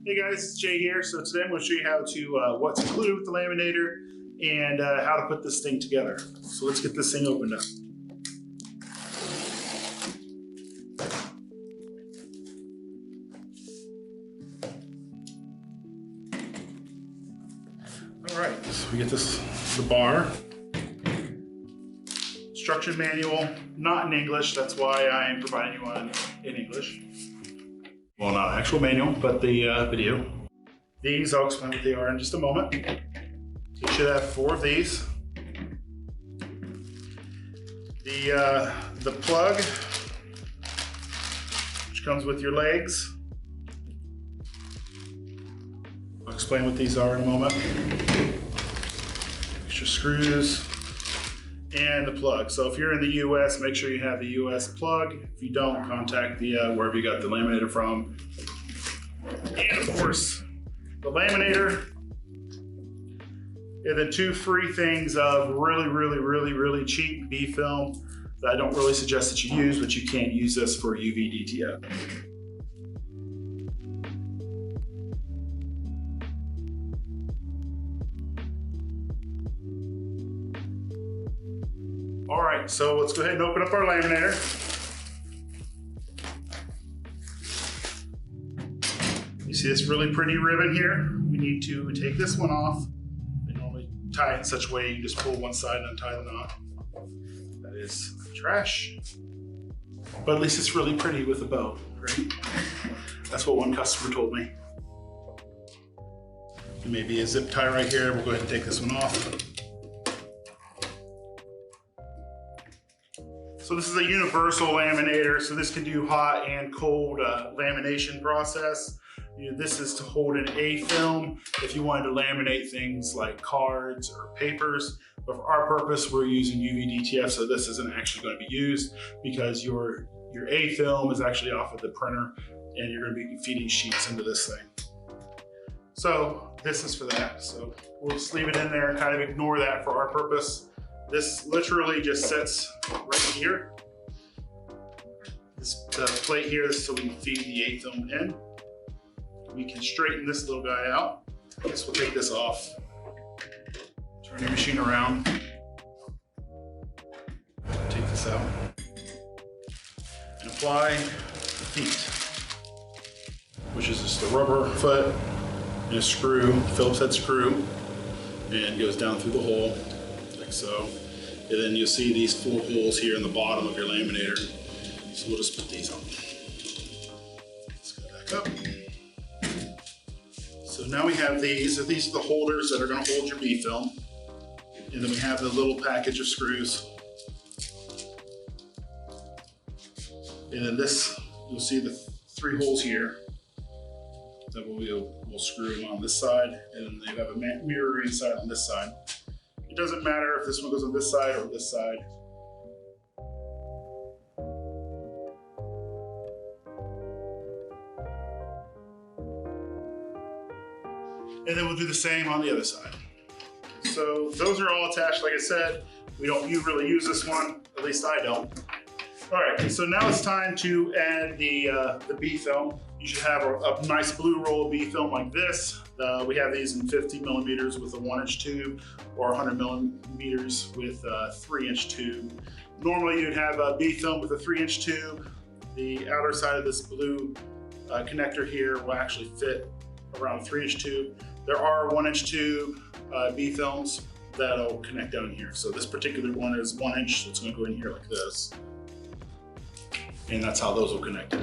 Hey guys, it's Jay here. So today I'm going to show you how to what's included with the laminator and how to put this thing together. So let's get this thing opened up. All right, so we get the bar, instruction manual, not in English. That's why I am providing you one in English. Well, not an actual manual, but the video. These, I'll explain what they are in just a moment. You should have 4 of these. The plug, which comes with your legs. I'll explain what these are in a moment. Extra screws, and the plug. So if you're in the US, make sure you have the US plug. If you don't, contact the wherever you got the laminator from. And of course, the laminator. And then 2 free things of really cheap B film that I don't really suggest that you use, but you can't use this for UV DTF. All right, so let's go ahead and open up our laminator. You see this really pretty ribbon here? We need to take this one off. They normally tie it in such a way you just pull one side and untie the knot. That is trash. But at least it's really pretty with a bow, right? That's what one customer told me. Maybe a zip tie right here. We'll go ahead and take this one off. So this is a universal laminator, so this can do hot and cold lamination process. This is to hold an A film if you wanted to laminate things like cards or papers. But for our purpose, we're using UV DTF, so this isn't actually going to be used because your A film is actually off of the printer and you're going to be feeding sheets into this thing. So this is for that. So we'll just leave it in there and kind of ignore that for our purpose. This literally just sits right here. This plate here is so we can feed the A film in. We can straighten this little guy out. I guess we'll take this off. Turn your machine around. Take this out. And apply feet, which is just a rubber foot and a screw, Phillips head screw, and goes down through the hole, like so. And then you'll see these 4 holes here in the bottom of your laminator. So we'll just put these on. Let's go back up. So now we have these. So these are the holders that are going to hold your B film. And then we have the little package of screws. And then this, you'll see the 3 holes here that we'll screw them on this side. And then they have a mirror inside on this side. It doesn't matter if this one goes on this side or this side. And then we'll do the same on the other side. So those are all attached. Like I said, you really use this one, at least I don't. All right, so now it's time to add the B film. You should have a nice blue roll of B film like this. We have these in 50 millimeters with a 1-inch tube or 100 millimeters with a 3-inch tube. Normally you'd have a B film with a 3-inch tube. The outer side of this blue connector here will actually fit around a 3-inch tube. There are 1-inch tube B films that'll connect down here. So this particular one is 1 inch, so it's going to go in here like this. And that's how those will connect.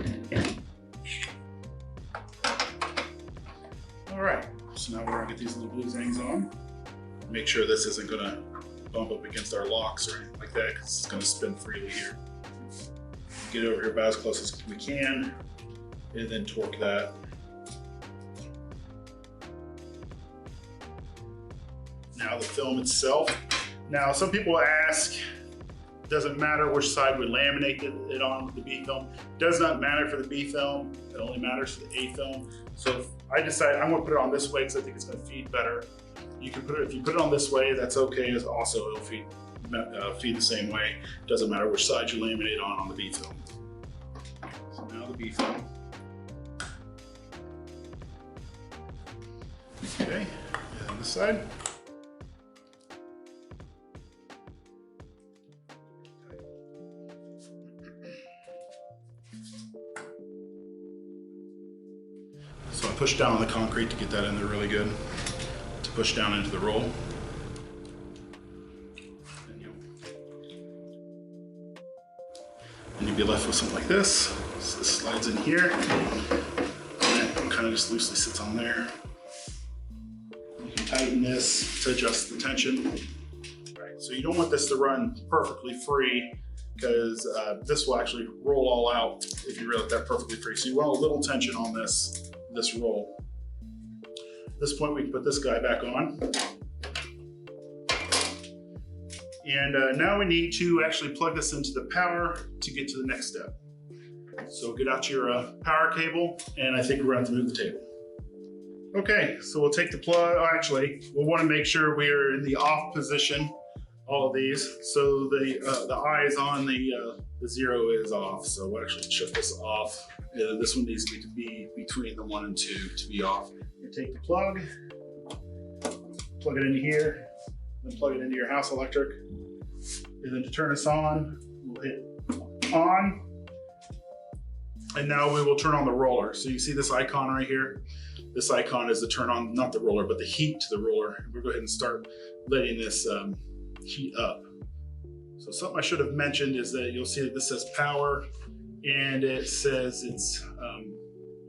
All right, so now we're gonna get these little blue things on. Make sure this isn't gonna bump up against our locks or anything like that, because it's gonna spin freely here. Get over here about as close as we can, and then torque that. Now the film itself. Now some people ask, does it matter which side we laminate it on with the B film? It does not matter for the B film, it only matters for the A film. So if I decide I'm gonna put it on this way because I think it's gonna feed better, you can put it, if you put it on this way, that's okay, as also it'll feed the same way. It doesn't matter which side you laminate on the B film. So now the B film. Okay, and this side. So I push down on the concrete to get that in there really good, to push down into the roll. And you'll be left with something like this. So this slides in here, and it kind of just loosely sits on there. You can tighten this to adjust the tension. Right, so you don't want this to run perfectly free, because this will actually roll all out if you let that perfectly free. So you want a little tension on this roll. At this point, we can put this guy back on. And now we need to actually plug this into the power to get to the next step. So get out your power cable, and I think we're going to have to move the table. Okay, so we'll take the plug. Actually, we'll want to make sure we are in the off position, all of these. So the eye is on, the 0 is off. So we'll actually shut this off. This one needs to be between the 1 and 2 to be off. You take the plug it into here, then plug it into your house electric. And then to turn this on, we'll hit on. And now we will turn on the roller. So you see this icon right here? This icon is to turn on, not the roller, but the heat to the roller. And we'll go ahead and start letting this heat up. So something I should have mentioned is that you'll see that this says power, and it says it's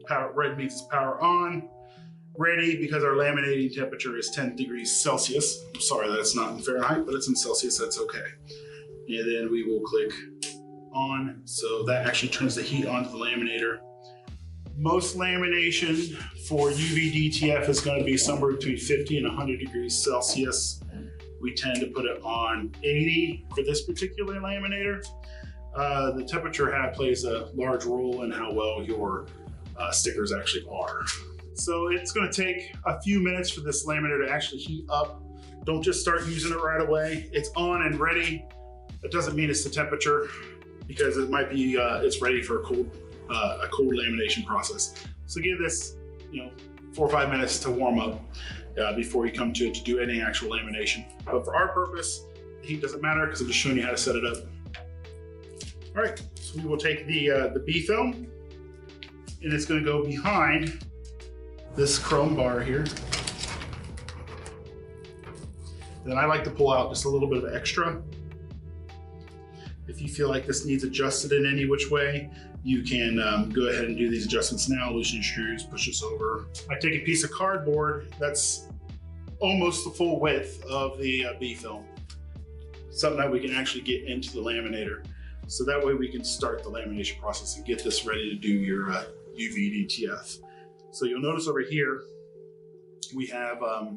power, red means it's power on. Ready, because our laminating temperature is 10 degrees Celsius. I'm sorry that it's not in Fahrenheit, but it's in Celsius, that's okay. And then we will click on. So that actually turns the heat onto the laminator. Most lamination for UV DTF is going to be somewhere between 50 and 100 degrees Celsius. We tend to put it on 80 for this particular laminator. The temperature plays a large role in how well your stickers actually are. So it's going to take a few minutes for this laminator to actually heat up. Don't just start using it right away. It's on and ready. That doesn't mean it's the temperature, because it might be it's ready for a cold lamination process. So give this 4 or 5 minutes to warm up before you come to it to do any actual lamination. But for our purpose, the heat doesn't matter, because I'm just showing you how to set it up. All right, so we will take the B film, and it's going to go behind this chrome bar here. Then I like to pull out just a little bit of extra. If you feel like this needs adjusted in any which way, you can go ahead and do these adjustments now. Loosen your screws, push this over. I take a piece of cardboard that's almost the full width of the B film. Something that we can actually get into the laminator. So that way we can start the lamination process and get this ready to do your UV DTF. So you'll notice over here, we have a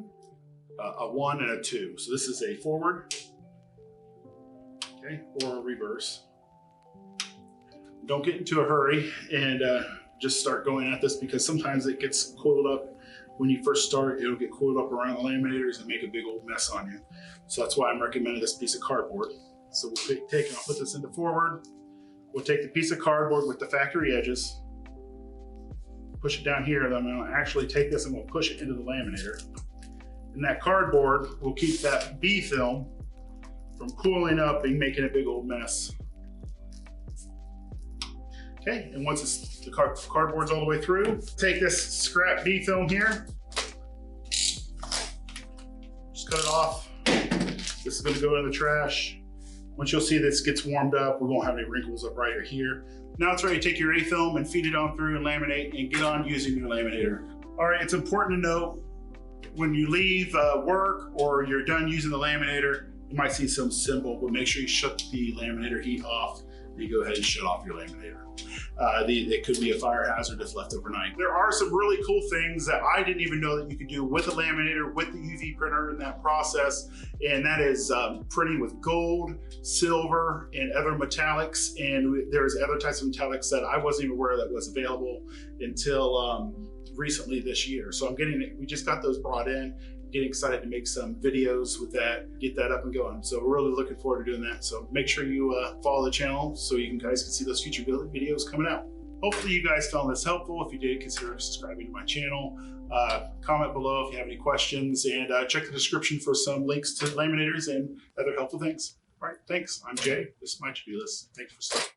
1 and a 2. So this is a forward, okay, or a reverse. Don't get into a hurry and just start going at this, because sometimes it gets coiled up. When you first start, it'll get coiled up around the laminators and make a big old mess on you. So that's why I'm recommending this piece of cardboard. So we'll I'll put this into forward. We'll take the piece of cardboard with the factory edges, push it down here, then I'm going to actually take this and we'll push it into the laminator. And that cardboard will keep that B film from cooling up and making a big old mess. Okay, and once the cardboard's all the way through, take this scrap B film here, just cut it off. This is going to go in the trash. Once you'll see this gets warmed up, we won't have any wrinkles up right here. Now it's ready to take your A film and feed it on through and laminate and get on using your laminator. All right, it's important to note when you leave work or you're done using the laminator, you might see some symbol, but make sure you shut the laminator heat off. You go ahead and shut off your laminator. It could be a fire hazard if left overnight. There are some really cool things that I didn't even know that you could do with a laminator, with the UV printer in that process, and that is printing with gold, silver, and other metallics. And there's other types of metallics that I wasn't even aware that was available until recently this year. So we just got those brought in. Getting excited to make some videos with that, get that up and going. So we're really looking forward to doing that. So make sure you follow the channel so you guys can see those future videos coming out. Hopefully you guys found this helpful. If you did, consider subscribing to my channel. Comment below if you have any questions, and check the description for some links to laminators and other helpful things. All right, thanks. I'm Jay. This is my to-do list. Thanks for listening.